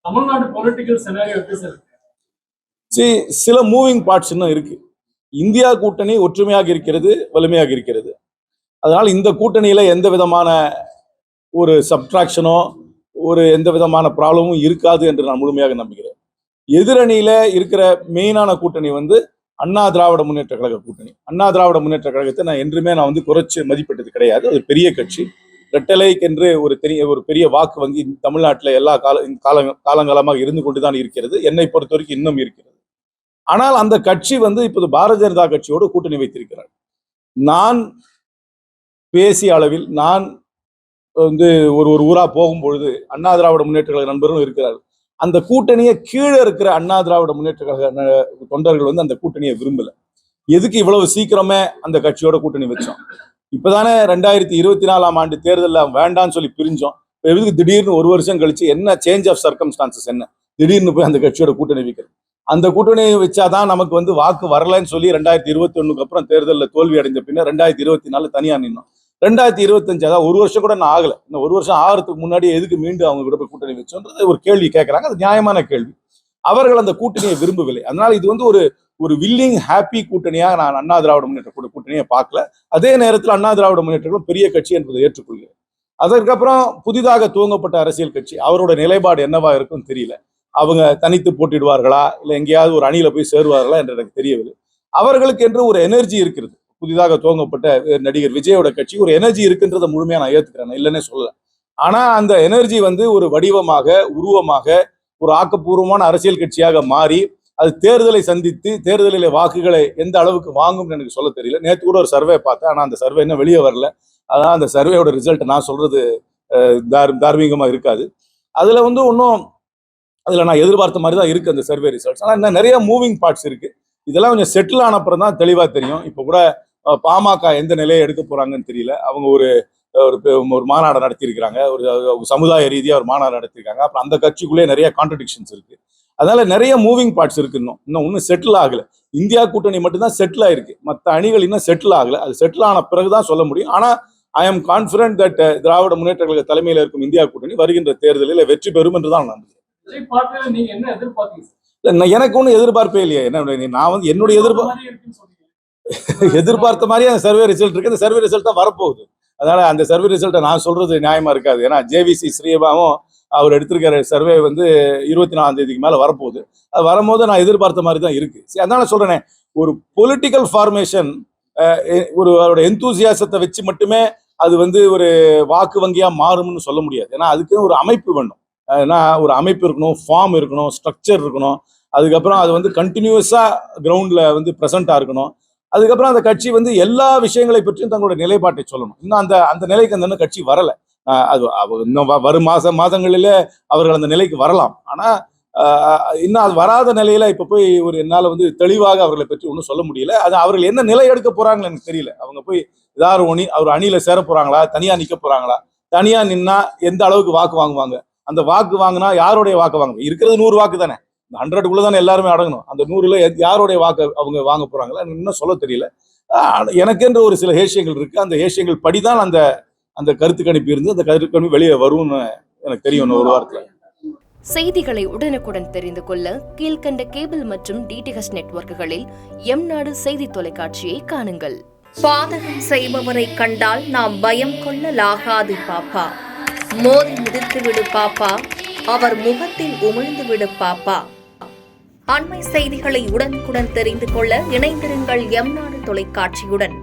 Tamil Nadu political scenario எப்படி sir? சில moving parts இன்னும் இருக்கு. இந்தியா கூட்டணி ஒற்றுமையாக இருக்கிறது, வலிமையாக இருக்கிறது. அதனால் இந்த கூட்டணியில எந்த விதமான ஒரு சப்ட்ராக்ஷனோ எந்த விதமான ப்ராப்ளமும் இருக்காது என்று நான் முழுமையாக நம்புகிறேன். எதிரணியில இருக்கிற மெயினான கூட்டணி அண்ணா திராவிட முன்னேற்ற கழக கூட்டணி. அண்ணா திராவிட முன்னேற்ற கழகத்தை நான் என்றுமே குறைச்சு மதிப்பிட்டது கிடையாது. அது பெரிய கட்சி. ரெட்டலைக்கு என்று ஒரு பெரிய வாக்கு வங்கி தமிழ்நாட்டில் எல்லா காலங்காலமாக இருந்து கொண்டுதான் இருக்கிறது. என்னை பொறுத்த வரைக்கும் இன்னும் இருக்கிறது. ஆனால் அந்த கட்சி இப்போது பாரதிய ஜனதா கட்சியோடு கூட்டணி வைத்திருக்கிறார். நான் பேசிய அளவில் நான் ஒரு ஊரா போகும்பொழுது அண்ணா திராவிட முன்னேற்ற கழக நண்பர்களும் இருக்கிறார். அந்த கூட்டணியை கீழே இருக்கிற அண்ணா திராவிட முன்னேற்ற கழக தொண்டர்கள் அந்த கூட்டணியை விரும்பல. எதுக்கு இவ்வளவு சீக்கிரமே அந்த கட்சியோட கூட்டணி வச்சோம்? இப்பதானே 2024 ஆண்டு தேர்தலில் வேண்டான்னு சொல்லி பிரிஞ்சோம். எதுக்கு திடீர்னு ஒரு வருஷம் கழிச்சு என்ன சேஞ்ச் ஆஃப் சர்க்கம்ஸ்டான்சஸ், என்ன திடீர்னு போய் அந்த கட்சியோட கூட்டணி வைக்கிறது? அந்த கூட்டணியை வச்சாதான் நமக்கு வாக்கு வரலன்னு சொல்லி 2021 அப்புறம் தேர்தலில் தோல்வி அடைந்த பின்னர் 2024 தனியா நின்னோம். 2025 அதாவது ஒரு வருஷம் கூட நான் ஆகல. இந்த ஒரு வருஷம் ஆகிறதுக்கு முன்னாடி எதுக்கு மீண்டும் அவங்க கூட போய் கூட்டணி வச்சோன்றது ஒரு கேள்வி கேட்கறாங்க. அது நியாயமான கேள்வி. அவர்கள் அந்த கூட்டணியை விரும்பவில்லை. அதனால இது ஒரு வில்லிங் ஹாப்பி கூட்டணியாக நான் அண்ணா திராவிட முன்னேற்ற கூட்டணியை பார்க்கல. அதே நேரத்தில் அண்ணா திராவிட முன்னேற்றம் பெரிய கட்சி என்பதை ஏற்றுக்கொள்கிறேன். அதற்கப்புறம் புதிதாக துவங்கப்பட்ட அரசியல் கட்சி அவரோட நிலைப்பாடு என்னவா இருக்குன்னு தெரியல. அவங்க தனித்து போட்டிடுவார்களா இல்லை எங்கேயாவது ஒரு அணியில போய் சேருவார்களா என்று எனக்கு தெரியவில்லை. அவர்களுக்கு என்று ஒரு எனர்ஜி இருக்கிறது. புதிதாக துவங்கப்பட்ட நடிகர் விஜயோட கட்சி ஒரு எனர்ஜி இருக்குன்றதை முழுமையா நான் ஏத்துக்கிறேன், இல்லைன்னே சொல்லல. ஆனா அந்த எனர்ஜி ஒரு வடிவமாக, உருவமாக, ஒரு ஆக்கப்பூர்வமான அரசியல் கட்சியாக மாறி அது தேர்தலை சந்தித்து தேர்தலில் வாக்குகளை எந்த அளவுக்கு வாங்கும்னு எனக்கு சொல்ல தெரியல. நேற்று கூட ஒரு சர்வே பார்த்தேன். ஆனா அந்த சர்வே இன்னும் வெளியே வரல. அதான் அந்த சர்வேயோட ரிசல்ட் நான் சொல்றது தார்மீகமா இருக்காது. அதுல இன்னும் அதுல நான் எதிர்பார்த்த மாதிரி தான் இருக்கு அந்த சர்வே ரிசல்ட்ஸ். ஆனா இன்னும் நிறைய மூவிங் பார்ட்ஸ் இருக்கு. இதெல்லாம் கொஞ்சம் செட்டில் ஆன அப்புறம் தான் தெளிவா தெரியும். இப்போ கூட பாமக எந்த நிலையை எடுக்க போறாங்கன்னு தெரியல. அவங்க ஒரு மாநாடு நடத்தியிருக்கிறாங்க. ஒரு சமுதாய ரீதியா ஒரு மாநாடு நடத்திருக்காங்க. அப்புறம் அந்த கட்சிக்குள்ளே நிறைய கான்ட்ரடிக்ஷன்ஸ் இருக்கு. அதனால நிறைய மூவிங் பார்ட்ஸ் இருக்கு. இன்னும் செட்டில் ஆகல. இந்தியா கூட்டணி மட்டும்தான் செட்டில் ஆயிருக்கு. மற்ற அணிகள் இன்னும் செட்டில் ஆகல. அது செட்டில் ஆன பிறகுதான் சொல்ல முடியும். ஆனா I am confident that Dravida Munnetra கழக தலைமையில் இருக்கும் இந்தியா கூட்டணி வருகின்ற தேர்தலில் வெற்றி பெறும் என்றுதான் நான் நம்புகிறேன். எனக்கு ஒன்றும் எதிர்பார்ப்பே இல்லையா? நான் என்னுடைய எதிர்பார்த்த மாதிரி அந்த சர்வே ரிசல்ட் இருக்கு. அந்த சர்வே ரிசல்ட் தான் வரப்போகுது. அதனால அந்த சர்வே ரிசல்ட்டை நான் சொல்றது நியாயமா இருக்காது. ஏன்னா ஜேவிசி ஸ்ரீபாவும் அவர் எடுத்திருக்கிற சர்வே 24ஆம் தேதிக்கு மேல வரப்போகுது. அது வரும்போது நான் எதிர்பார்த்த மாதிரி தான் இருக்கு. அதனால சொல்றேன், ஒரு பொலிட்டிக்கல் ஃபார்மேஷன் அவரோட எந்தூசியாசத்தை வச்சு மட்டுமே அது ஒரு வாக்கு வங்கியா மாறும்னு சொல்ல முடியாது. ஏன்னா அதுக்கு ஒரு அமைப்பு வேணும். ஏன்னா ஒரு அமைப்பு இருக்கணும், ஃபார்ம் இருக்கணும், ஸ்ட்ரக்சர் இருக்கணும். அதுக்கப்புறம் அது கண்டினியூஸா கிரவுண்ட்ல பிரசண்டா இருக்கணும். அதுக்கப்புறம் அந்த கட்சி எல்லா விஷயங்களை பற்றியும் தங்களோட நிலைப்பாட்டை சொல்லணும். இன்னும் அந்த நிலைக்கு அந்த கட்சி வரல. அது இன்னும் வரும் மாதங்களிலே அவர்கள் அந்த நிலைக்கு வரலாம். ஆனா இன்னும் அது வராத நிலையில இப்ப போய் என்னால தெளிவாக அவர்களை பற்றி ஒன்றும் சொல்ல முடியல. அது அவர்கள் என்ன நிலை எடுக்க போறாங்கன்னு எனக்கு தெரியல. அவங்க போய் ஏதாவது அவர் அணியில சேர போறாங்களா, தனியா நிக்க போறாங்களா, தனியா நின்னா எந்த அளவுக்கு வாக்கு வாங்குவாங்க, அந்த வாக்கு வாங்கினா யாருடைய வாக்கு வாங்க, இருக்கிறது 100 வாக்கு தானே, 100க்குள்ள தானே எல்லாருமே அடங்கணும். அந்த 100ல யாருடைய வாக்கு அவங்க வாங்க போறாங்களா இன்னும் சொல்ல தெரியல. எனக்கென்ற ஒரு சில ஹேஷியங்கள் இருக்கு. அந்த ஹேஷியங்கள் படிதான் அந்த கருத்து கணிப்பு இருந்து அந்த கருத்து கணிப்பு வெளியே வரும்னு எனக்கு தெரியும் ஒரு வாரத்துல. செய்திகளை உடனுக்குடன் தெரிந்து கொள்ள கீழ்கண்ட கேபிள் மற்றும் டிடிஹெச் நெட்வொர்க்குகளில் எம்நாடு செய்தி தொலைக்காட்சியை காணுங்கள். பாதகம் செய்பவரை கண்டால் நாம் பயம் கொள்ளலாகாது பாப்பா. மோதி மிதித்து விடு பாப்பா, அவர் முகத்தில் உமிழ்ந்து விடு பாப்பா. அண்மை செய்திகளை உடனுக்குடன் தெரிந்து கொள்ள இணைந்திருங்கள் எம்நாடு தொலைக்காட்சியுடன்.